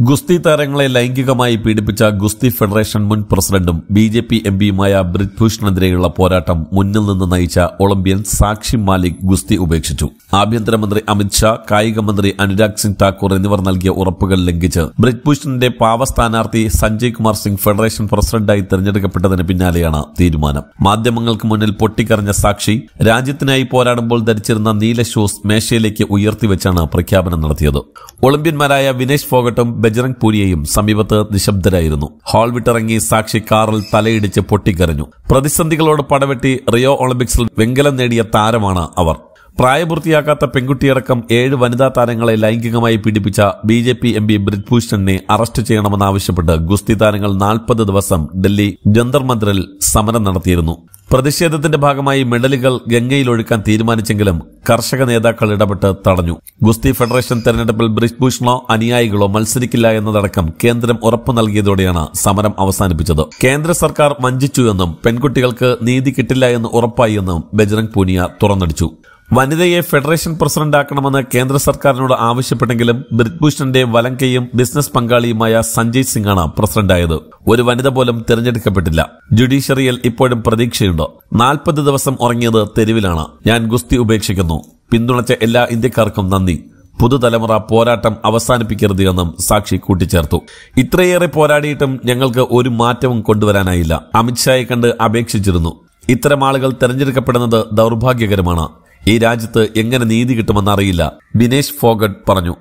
ഗുസ്തി താരങ്ങളെ ലൈംഗികമായി പീഡിപ്പിച്ച ഗുസ്തി ഫെഡറേഷൻ മുൻ പ്രസിഡന്റും ബിജെപി എംപിയുമായ ബ്രിജ്ഭൂഷണെതിരെയുള്ള പോരാട്ടം മുന്നിൽ നിന്ന് നയിച്ച ഒളിമ്പ്യൻ സാക്ഷി മാലിക് ഗുസ്തി ഉപേക്ഷിച്ചു. ആഭ്യന്തരമന്ത്രി അമിത്ഷാ, കായികമന്ത്രി അനുരാഗ് സിംഗ് ഠാക്കൂർ എന്നിവർ നൽകിയ ഉറപ്പുകൾ ലംഘിച്ച് ബ്രിജ്ഭൂഷണിന്റെ പാവ സ്ഥാനാർത്ഥി സഞ്ജയ് കുമാർ സിംഗ് ഫെഡറേഷൻ പ്രസിഡന്റായി തെരഞ്ഞെടുക്കപ്പെട്ടതിന് പിന്നാലെയാണ് തീരുമാനം. മാധ്യമങ്ങൾക്ക് മുന്നിൽ പൊട്ടിക്കരഞ്ഞ സാക്ഷി രാജ്യത്തിനായി പോരാടുമ്പോൾ ധരിച്ചിരുന്ന നീല ഷൂസ് മേശയിലേക്ക് ഉയർത്തിവെച്ചാണ് പ്രഖ്യാപനം നടത്തിയത്. ഒളിമ്പ്യന്മാരായ വിനേഷ് ഫോഗട്ടും ബജ്രംഗ് പൂരിയയും സമീപത്ത് നിശബ്ദരായിരുന്നു. ഹാൾ വിട്ടിറങ്ങി സാക്ഷി കാറിൽ തലയിടിച്ച് പൊട്ടിക്കരഞ്ഞു. പ്രതിസന്ധികളോട് പടവെട്ടി റിയോ ഒളിമ്പിക്സിൽ വെങ്കലം നേടിയ താരമാണ് അവർ. പ്രായപൂർത്തിയാക്കാത്ത പെൺകുട്ടിയടക്കം 7 വനിതാ താരങ്ങളെ ലൈംഗികമായി പീഡിപ്പിച്ച ബിജെപി എംപി ബ്രിജ്ഭൂഷണിനെ അറസ്റ്റ് ചെയ്യണമെന്നാവശ്യപ്പെട്ട് ഗുസ്തി താരങ്ങൾ 40 ദിവസം ഡൽഹി ജന്തർ മന്ദിറിൽ സമരം നടത്തിയിരുന്നു. പ്രതിഷേധത്തിന്റെ ഭാഗമായി മെഡലുകൾ ഗംഗയിലൊഴുക്കാൻ തീരുമാനിച്ചെങ്കിലും കർഷക നേതാക്കൾ ഇടപെട്ട് തടഞ്ഞു. ഗുസ്തി ഫെഡറേഷൻ തെരഞ്ഞെടുപ്പിൽ ബ്രിജ്ഭൂഷണോ അനുയായികളോ മത്സരിക്കില്ല എന്നതടക്കം കേന്ദ്രം ഉറപ്പു നൽകിയതോടെയാണ് സമരം അവസാനിപ്പിച്ചത്. കേന്ദ്ര സർക്കാർ വഞ്ചിച്ചു എന്നും പെൺകുട്ടികൾക്ക് നീതി കിട്ടില്ല എന്ന് ഉറപ്പായി എന്നും ബജ്രംഗ് പൂനിയ തുറന്നടിച്ചു. വനിതയെ ഫെഡറേഷൻ പ്രസിഡന്റാക്കണമെന്ന് കേന്ദ്ര സർക്കാരിനോട് ആവശ്യപ്പെട്ടെങ്കിലും ബ്രിജ്ഭൂഷണിന്റെ വലങ്കയും ബിസിനസ് പങ്കാളിയുമായ സഞ്ജയ് സിംഗാണ് പ്രസിഡന്റായത്. ഒരു വനിത പോലും തെരഞ്ഞെടുക്കപ്പെട്ടില്ല. ജുഡീഷ്യറിയിൽ ഇപ്പോഴും പ്രതീക്ഷയുണ്ട്. 40 ദിവസം ഉറങ്ങിയത് തെരുവിലാണ്. ഞാൻ ഗുസ്തി ഉപേക്ഷിക്കുന്നു. പിന്തുണച്ച എല്ലാ ഇന്ത്യക്കാർക്കും നന്ദി. പുതുതലമുറ പോരാട്ടം അവസാനിപ്പിക്കരുത് എന്നും സാക്ഷി കൂട്ടിച്ചേർത്തു. ഇത്രയേറെ പോരാടിയിട്ടും ഞങ്ങൾക്ക് ഒരു മാറ്റവും കൊണ്ടുവരാനായില്ല. അമിത്ഷായെ കണ്ട് അപേക്ഷിച്ചിരുന്നു. ഇത്തരം ആളുകൾ തെരഞ്ഞെടുക്കപ്പെടുന്നത് ദൗർഭാഗ്യകരമാണ്. ഈ രാജ്യത്ത് എങ്ങനെ നീതി കിട്ടുമെന്നറിയില്ല, വിനേഷ് ഫോഗട്ട് പറഞ്ഞു.